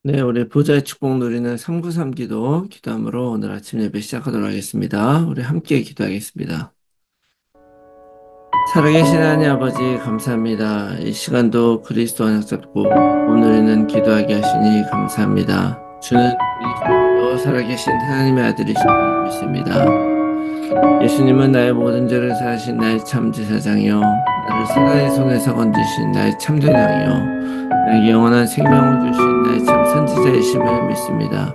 네, 우리 보좌의 축복 누리는 393 기도함으로 오늘 아침 예배 시작하도록 하겠습니다. 우리 함께 기도하겠습니다. 살아계신 하나님 아버지 감사합니다. 이 시간도 그리스도 언약 잡고 복 누리는 기도하게 하시니 감사합니다. 주는 그리스도 살아계신 하나님의 아들이심을 믿습니다. 예수님은 나의 모든 죄를 사하신 나의 참 제사장이요 나를 사단의 손에서 건지신 나의 참된 양이요 나에게 영원한 생명을 주신 나의 참 선지자이심을 믿습니다.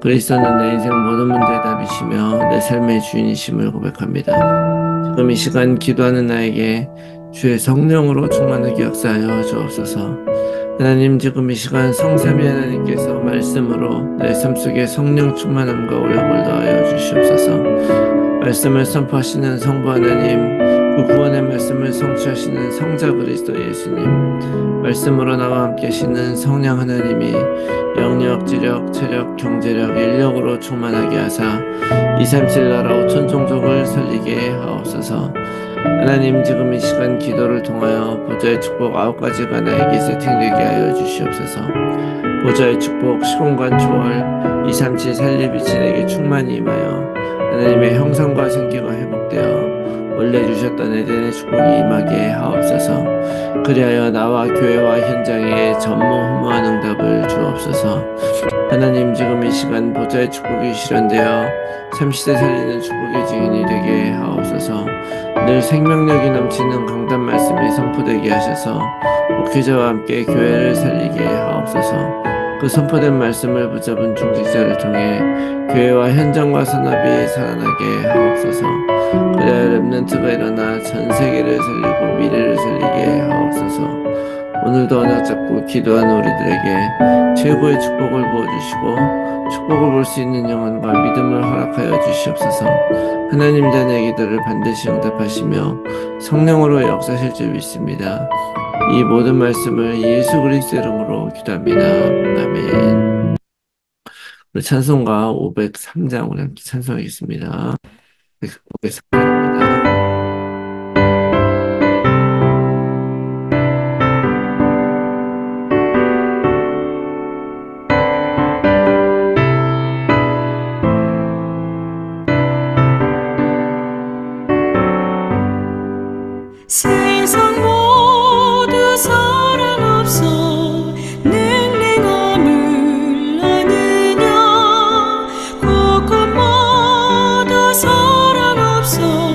그리스도는 내 인생 모든 문제의 답이시며 내 삶의 주인이심을 고백합니다. 지금 이 시간 기도하는 나에게 주의 성령으로 충만하게 역사하여 주옵소서. 하나님, 지금 이 시간 성삼위 하나님께서 말씀으로 내 삶 속에 성령 충만함과 오력을 더하여 주시옵소서. 말씀을 선포하시는 성부 하나님, 그 구원의 말씀을 성취하시는 성자 그리스도 예수님, 말씀으로 나와 함께 하시는 성령 하나님이 영력, 지력, 체력, 경제력, 인력으로 충만하게 하사 237 나라 5천 종족을 살리게 하옵소서. 하나님, 지금 이 시간 기도를 통하여 보좌의 축복 9가지가 나에게 세팅되게 하여 주시옵소서. 보좌의 축복, 시공간 초월, 237 살리빛이 내게 충만히 임하여 하나님의 형상과 생기가 회복되어 원래 주셨던 에덴의 축복이 임하게 하옵소서. 그리하여 나와 교회와 현장에 전무후무한 응답을 주옵소서. 하나님, 지금 이 시간 보좌의 축복이 실현되어 30대 살리는 축복의 증인이 되게 하옵소서. 늘 생명력이 넘치는 강단 말씀이 선포되게 하셔서 목회자와 함께 교회를 살리게 하옵소서. 그 선포된 말씀을 붙잡은 중직자를 통해 교회와 현장과 산업이 살아나게 하옵소서. 그래야 렘넌트가 일어나 전 세계를 살리고 미래를 살리게 하옵소서. 오늘도 언약 잡고 기도하는 우리들에게 최고의 축복을 부어주시고 축복을 볼 수 있는 영혼과 믿음을 허락하여 주시옵소서. 하나님 자녀의 기도를 반드시 응답하시며 성령으로 역사하실 줄 믿습니다. 이 모든 말씀을 예수 그리스도 이름으로 기도합니다. 아멘. 우리 찬송가 503장 우리 함께 찬송하겠습니다. 503장입니다. 세상 모두 사랑 없어 능력함을 아느냐 곳곳 모두 사랑 없어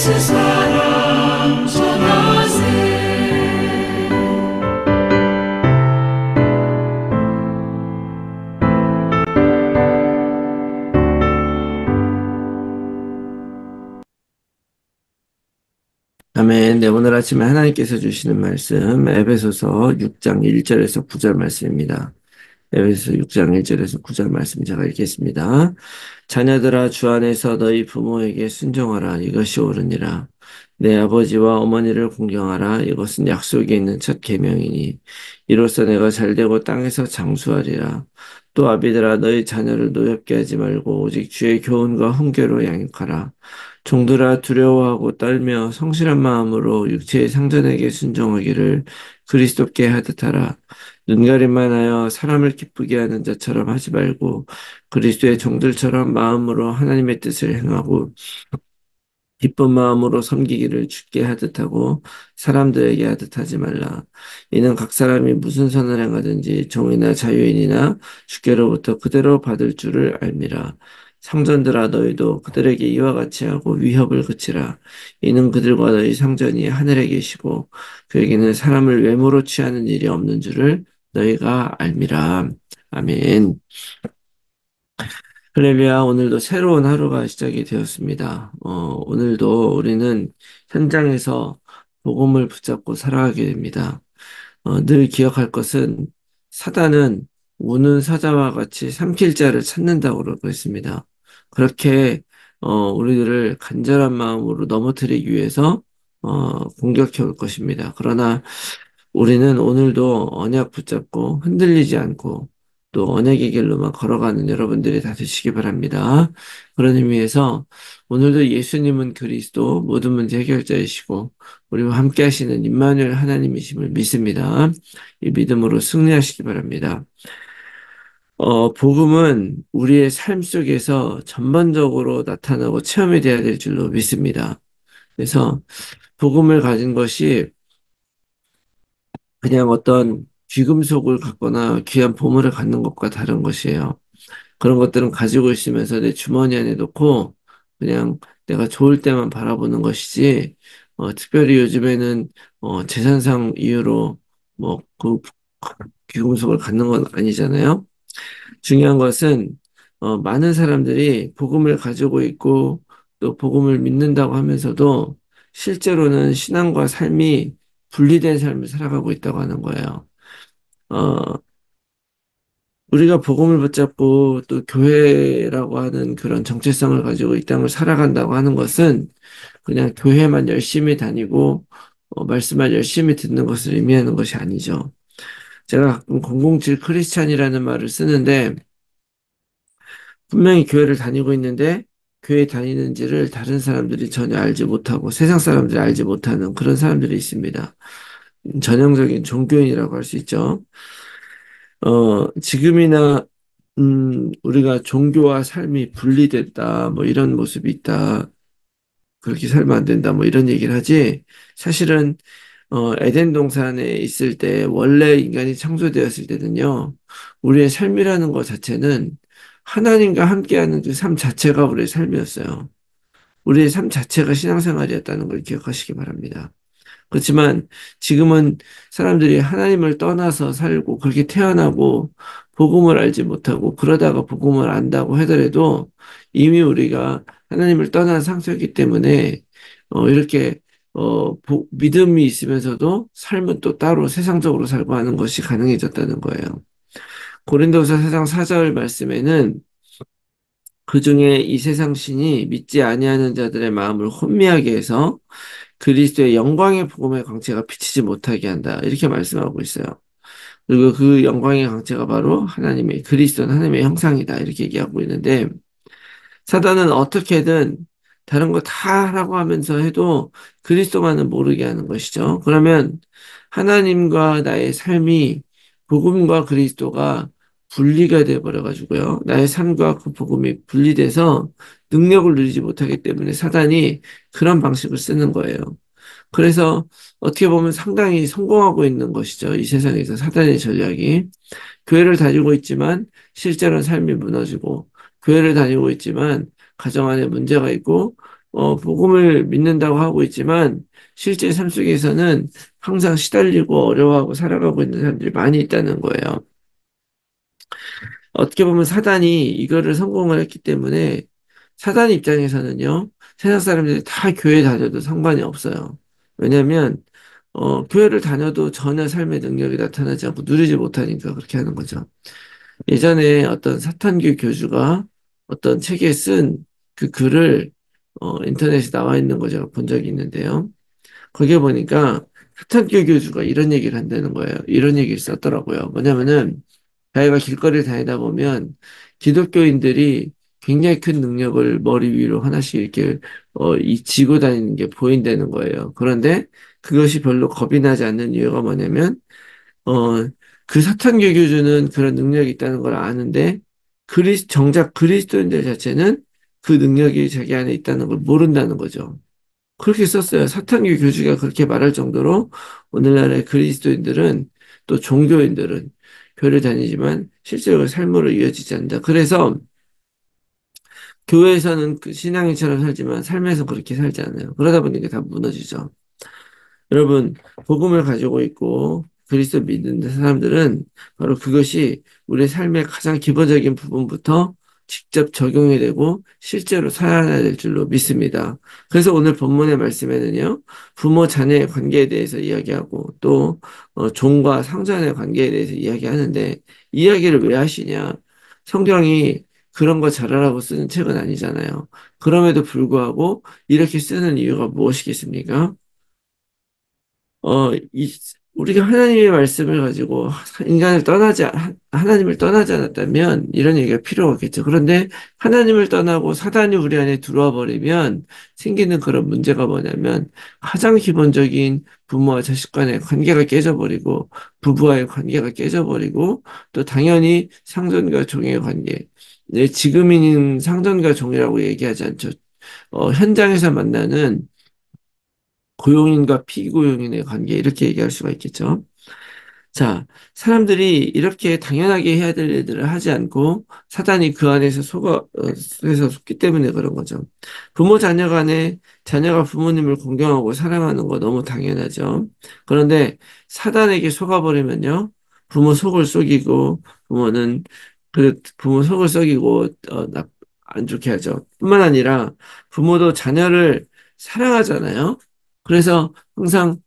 예수 사랑 전하세. 아멘. 네, 오늘 아침에 하나님께서 주시는 말씀, 에베소서 6장 1절에서 9절 말씀입니다. 에베소서 6장 1절에서 9절 말씀 제가 읽겠습니다. 자녀들아 주 안에서 너희 부모에게 순종하라. 이것이 옳으니라. 내 아버지와 어머니를 공경하라. 이것은 약속이 있는 첫 계명이니 이로써 내가 잘되고 땅에서 장수하리라. 또 아비들아 너희 자녀를 노엽게 하지 말고 오직 주의 교훈과 훈계로 양육하라. 종들아 두려워하고 떨며 성실한 마음으로 육체의 상전에게 순종하기를 그리스도께 하듯 하라. 눈가림만 하여 사람을 기쁘게 하는 자처럼 하지 말고 그리스도의 종들처럼 마음으로 하나님의 뜻을 행하고 기쁜 마음으로 섬기기를 주께 하듯 하고 사람들에게 하듯 하지 말라. 이는 각 사람이 무슨 선을 행하든지 종이나 자유인이나 주께로부터 그대로 받을 줄을 알미라. 상전들아 너희도 그들에게 이와 같이 하고 위협을 그치라. 이는 그들과 너희 상전이 하늘에 계시고 그에게는 사람을 외모로 취하는 일이 없는 줄을 너희가 알미라. 아멘. 할렐루야, 오늘도 새로운 하루가 시작이 되었습니다. 오늘도 우리는 현장에서 복음을 붙잡고 살아가게 됩니다. 늘 기억할 것은 사단은 우는 사자와 같이 삼킬 자를 찾는다고 그러고 있습니다. 그렇게 우리들을 간절한 마음으로 넘어뜨리기 위해서 공격해 올 것입니다. 그러나 우리는 오늘도 언약 붙잡고 흔들리지 않고 또 언약의 길로만 걸어가는 여러분들이 다 되시기 바랍니다. 그런 의미에서 오늘도 예수님은 그리스도 모든 문제 해결자이시고 우리와 함께 하시는 임마누엘 하나님이심을 믿습니다. 이 믿음으로 승리하시기 바랍니다. 복음은 우리의 삶 속에서 전반적으로 나타나고 체험이 되어야 될 줄로 믿습니다. 그래서 복음을 가진 것이 그냥 어떤 귀금속을 갖거나 귀한 보물을 갖는 것과 다른 것이에요. 그런 것들은 가지고 있으면서 내 주머니 안에 넣고 그냥 내가 좋을 때만 바라보는 것이지, 특별히 요즘에는 재산상 이유로 그 귀금속을 갖는 건 아니잖아요. 중요한 것은 많은 사람들이 복음을 가지고 있고 또 복음을 믿는다고 하면서도 실제로는 신앙과 삶이 분리된 삶을 살아가고 있다고 하는 거예요. 어, 우리가 복음을 붙잡고 또 교회라고 하는 그런 정체성을 가지고 이 땅을 살아간다고 하는 것은 그냥 교회만 열심히 다니고 말씀만 열심히 듣는 것을 의미하는 것이 아니죠. 제가 가끔 007 크리스찬이라는 말을 쓰는데 분명히 교회를 다니고 있는데 교회 다니는지를 다른 사람들이 전혀 알지 못하고 세상 사람들이 알지 못하는 그런 사람들이 있습니다. 전형적인 종교인이라고 할 수 있죠. 지금이나 우리가 종교와 삶이 분리됐다, 뭐 이런 모습이 있다, 그렇게 살면 안 된다, 뭐 이런 얘기를 하지. 사실은 에덴 동산에 있을 때 원래 인간이 창조되었을 때는요, 우리의 삶이라는 것 자체는 하나님과 함께하는 그 삶 자체가 우리의 삶이었어요. 우리의 삶 자체가 신앙생활이었다는 걸 기억하시기 바랍니다. 그렇지만 지금은 사람들이 하나님을 떠나서 살고 그렇게 태어나고 복음을 알지 못하고 그러다가 복음을 안다고 하더라도 이미 우리가 하나님을 떠난 상태이기 때문에 이렇게 믿음이 있으면서도 삶은 또 따로 세상적으로 살고 하는 것이 가능해졌다는 거예요. 고린도서 4장 4절 말씀에는 그중에 이 세상 신이 믿지 아니하는 자들의 마음을 혼미하게 해서 그리스도의 영광의 복음의 광채가 비치지 못하게 한다. 이렇게 말씀하고 있어요. 그리고 그 영광의 광채가 바로 하나님의 그리스도는 하나님의 형상이다. 이렇게 얘기하고 있는데 사단은 어떻게든 다른 거 다 하라고 하면서 해도 그리스도만은 모르게 하는 것이죠. 그러면 하나님과 나의 삶이 복음과 그리스도가 분리가 되어버려가지고요. 나의 삶과 그 복음이 분리돼서 능력을 누리지 못하기 때문에 사단이 그런 방식을 쓰는 거예요. 그래서 어떻게 보면 상당히 성공하고 있는 것이죠. 이 세상에서 사단의 전략이. 교회를 다니고 있지만 실제로는 삶이 무너지고 교회를 다니고 있지만 가정 안에 문제가 있고 복음을 믿는다고 하고 있지만 실제 삶 속에서는 항상 시달리고 어려워하고 살아가고 있는 사람들이 많이 있다는 거예요. 어떻게 보면 사단이 이거를 성공을 했기 때문에 사단 입장에서는요, 세상 사람들이 다 교회 다녀도 상관이 없어요. 왜냐하면 교회를 다녀도 전혀 삶의 능력이 나타나지 않고 누리지 못하니까 그렇게 하는 거죠. 예전에 어떤 사탄교 교주가 어떤 책에 쓴 그 글을 인터넷에 나와 있는 거 제가 본 적이 있는데요. 거기에 보니까 사탄교 교주가 이런 얘기를 한다는 거예요. 이런 얘기를 썼더라고요. 뭐냐면은 자기가 길거리를 다니다 보면 기독교인들이 굉장히 큰 능력을 머리 위로 하나씩 이렇게 지고 다니는 게 보인다는 거예요. 그런데 그것이 별로 겁이 나지 않는 이유가 뭐냐면 어, 그 사탄교 교주는 그런 능력이 있다는 걸 아는데 정작 그리스도인들 자체는 그 능력이 자기 안에 있다는 걸 모른다는 거죠. 그렇게 썼어요. 사탄교 교주가 그렇게 말할 정도로 오늘날의 그리스도인들은 또 종교인들은 교회를 다니지만 실제로 삶으로 이어지지 않는다. 그래서 교회에서는 그 신앙인처럼 살지만 삶에서 그렇게 살지 않아요. 그러다 보니까 다 무너지죠. 여러분, 복음을 가지고 있고 그리스도 믿는 사람들은 바로 그것이 우리의 삶의 가장 기본적인 부분부터 직접 적용이 되고 실제로 살아야 될 줄로 믿습니다. 그래서 오늘 본문의 말씀에는요, 부모 자녀의 관계에 대해서 이야기하고 또 종과 상전의 관계에 대해서 이야기하는데 이야기를 왜 하시냐? 성경이 그런 거 잘하라고 쓰는 책은 아니잖아요. 그럼에도 불구하고 이렇게 쓰는 이유가 무엇이겠습니까? 어, 이, 우리가 하나님의 말씀을 가지고 하나님을 떠나지 않았다면 이런 얘기가 필요가 없겠죠. 그런데 하나님을 떠나고 사단이 우리 안에 들어와 버리면 생기는 그런 문제가 뭐냐면 가장 기본적인 부모와 자식 간의 관계가 깨져버리고 부부와의 관계가 깨져버리고 또 당연히 상전과 종의 관계. 네, 지금은 상전과 종이라고 얘기하지 않죠. 현장에서 만나는 고용인과 피고용인의 관계 이렇게 얘기할 수가 있겠죠. 자, 사람들이 이렇게 당연하게 해야 될 일들을 하지 않고 사단이 그 안에서 속에서 속기 때문에 그런 거죠. 부모 자녀 간에 자녀가 부모님을 공경하고 사랑하는 거 너무 당연하죠. 그런데 사단에게 속아버리면요. 부모 속을 속이고 부모는 부모 속을 속이고 안 좋게 하죠. 뿐만 아니라 부모도 자녀를 사랑하잖아요. 그래서 항상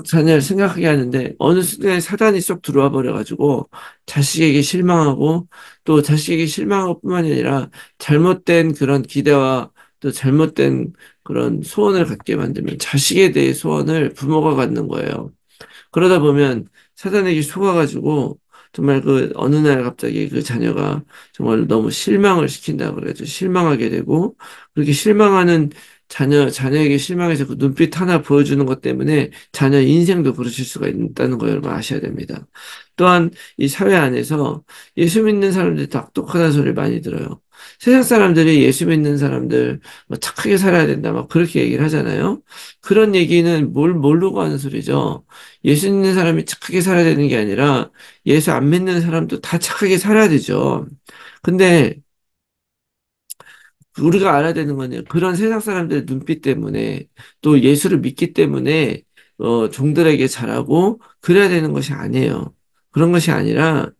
자녀를 생각하게 하는데 어느 순간에 사단이 쏙 들어와 버려가지고 자식에게 실망하고 또 자식에게 실망할 뿐만 아니라 잘못된 그런 기대와 또 잘못된 그런 소원을 갖게 만들면 자식에 대해 소원을 부모가 갖는 거예요. 그러다 보면 사단에게 속아가지고 정말 그 어느 날 갑자기 그 자녀가 정말 너무 실망을 시킨다 그래죠. 실망하게 되고 그렇게 실망하는 자녀에게 실망해서 그 눈빛 하나 보여주는 것 때문에 자녀 인생도 그러실 수가 있다는 걸 여러분 아셔야 됩니다. 또한 이 사회 안에서 예수 믿는 사람들이 똑똑하다는 소리를 많이 들어요. 세상 사람들이 예수 믿는 사람들 뭐 착하게 살아야 된다 막 그렇게 얘기를 하잖아요. 그런 얘기는 뭘 모르고 하는 소리죠. 예수 믿는 사람이 착하게 살아야 되는 게 아니라 예수 안 믿는 사람도 다 착하게 살아야 되죠. 근데 우리가 알아야 되는 거는 그런 세상 사람들의 눈빛 때문에 또 예수를 믿기 때문에 종들에게 잘하고 그래야 되는 것이 아니에요. 그런 것이 아니라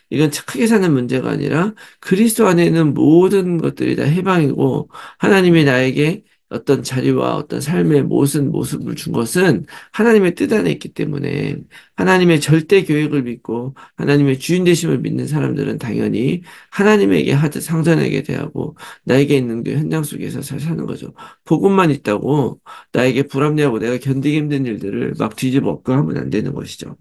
이건 착하게 사는 문제가 아니라 그리스도 안에 있는 모든 것들이 다 해방이고 하나님이 나에게 어떤 자리와 어떤 삶의 모습을 준 것은 하나님의 뜻 안에 있기 때문에 하나님의 절대 계획을 믿고 하나님의 주인 되심을 믿는 사람들은 당연히 하나님에게 하듯 상전에게 대하고 나에게 있는 그 현장 속에서 잘 사는 거죠. 복음만 있다고 나에게 불합리하고 내가 견디기 힘든 일들을 막 뒤집어 엎고 하면 안 되는 것이죠.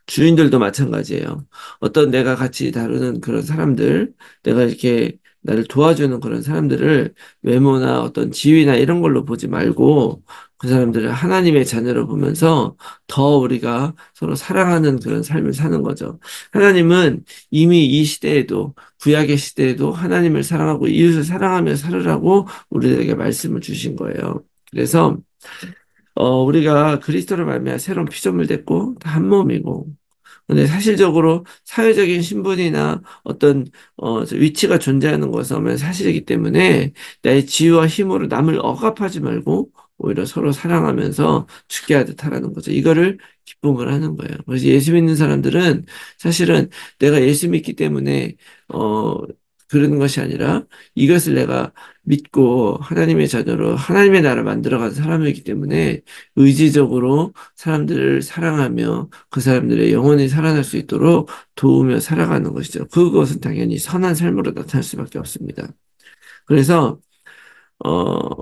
주인들도 마찬가지예요. 어떤 내가 같이 다루는 그런 사람들, 내가 이렇게 나를 도와주는 그런 사람들을 외모나 어떤 지위나 이런 걸로 보지 말고 그 사람들을 하나님의 자녀로 보면서 더 우리가 서로 사랑하는 그런 삶을 사는 거죠. 하나님은 이미 이 시대에도 구약의 시대에도 하나님을 사랑하고 이웃을 사랑하며 살으라고 우리에게 말씀을 주신 거예요. 그래서 우리가 그리스도를 말미암아 새로운 피조물 됐고 다 한 몸이고 근데 사실적으로 사회적인 신분이나 어떤 위치가 존재하는 것은 사실이기 때문에 나의 지위와 힘으로 남을 억압하지 말고 오히려 서로 사랑하면서 죽게 하듯 하라는 거죠. 이거를 기쁨을 하는 거예요. 그래서 예수 믿는 사람들은 사실은 내가 예수 믿기 때문에 어 그러는 것이 아니라 이것을 내가 믿고 하나님의 자녀로 하나님의 나라를 만들어가는 사람이기 때문에 의지적으로 사람들을 사랑하며 그 사람들의 영혼이 살아날 수 있도록 도우며 살아가는 것이죠. 그것은 당연히 선한 삶으로 나타날 수밖에 없습니다. 그래서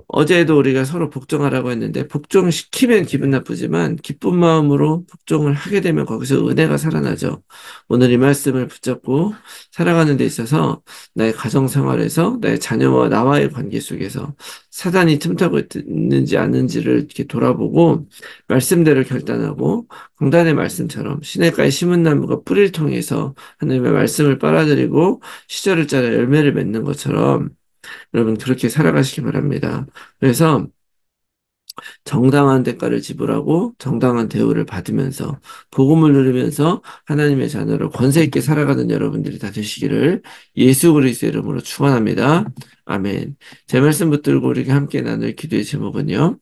어제도 우리가 서로 복종하라고 했는데, 복종시키면 기분 나쁘지만, 기쁜 마음으로 복종을 하게 되면 거기서 은혜가 살아나죠. 오늘 이 말씀을 붙잡고 살아가는 데 있어서, 나의 가정 생활에서, 나의 자녀와 나와의 관계 속에서, 사단이 틈타고 있는지 아는지를 이렇게 돌아보고, 말씀대로 결단하고, 강단의 말씀처럼, 시냇가에 심은 나무가 뿌리를 통해서 하나님의 말씀을 빨아들이고, 시절을 짜려 열매를 맺는 것처럼, 여러분 그렇게 살아가시기 바랍니다. 그래서 정당한 대가를 지불하고 정당한 대우를 받으면서 복음을 누리면서 하나님의 자녀로 권세 있게 살아가는 여러분들이 다 되시기를 예수 그리스도의 이름으로 축원합니다. 아멘. 제 말씀 붙들고 우리가 함께 나눌 기도의 제목은요.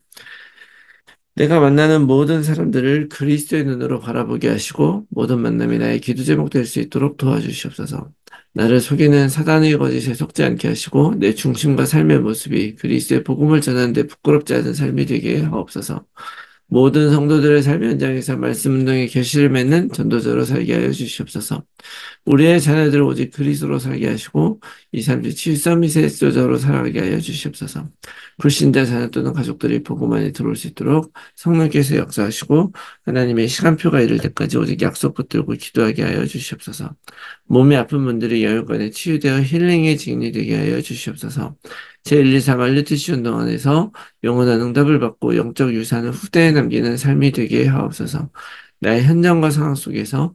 내가 만나는 모든 사람들을 그리스도의 눈으로 바라보게 하시고 모든 만남이 나의 기도 제목 될 수 있도록 도와주시옵소서. 나를 속이는 사단의 거짓에 속지 않게 하시고 내 중심과 삶의 모습이 그리스도의 복음을 전하는 데 부끄럽지 않은 삶이 되게 하옵소서. 모든 성도들의 삶의 현장에서 말씀 운동의 결실을 맺는 전도자로 살게 하여 주시옵소서. 우리의 자녀들을 오직 그리스도로 살게 하시고 이 삶의 칠삼이세 지도자로 살아가게 하여 주시옵소서. 불신자 자녀 또는 가족들이 복음 안에 들어올 수 있도록 성령께서 역사하시고 하나님의 시간표가 이를 때까지 오직 약속 붙들고 기도하게 하여 주시옵소서. 몸이 아픈 분들이 영육간에 치유되어 힐링의 증인이 되게 하여 주시옵소서. 제124 말리티시 운동 안에서 영원한 응답을 받고 영적 유산을 후대에 남기는 삶이 되게 하옵소서. 나의 현장과 상황 속에서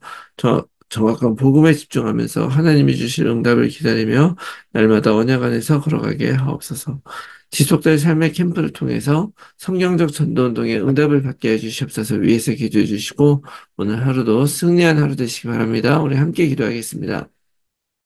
정확한 복음에 집중하면서 하나님이 주실 응답을 기다리며 날마다 언약 안에서 걸어가게 하옵소서. 지속될 삶의 캠프를 통해서 성경적 전도운동에 응답을 받게 해주시옵소서. 위에서 기도해 주시고 오늘 하루도 승리한 하루 되시기 바랍니다. 우리 함께 기도하겠습니다.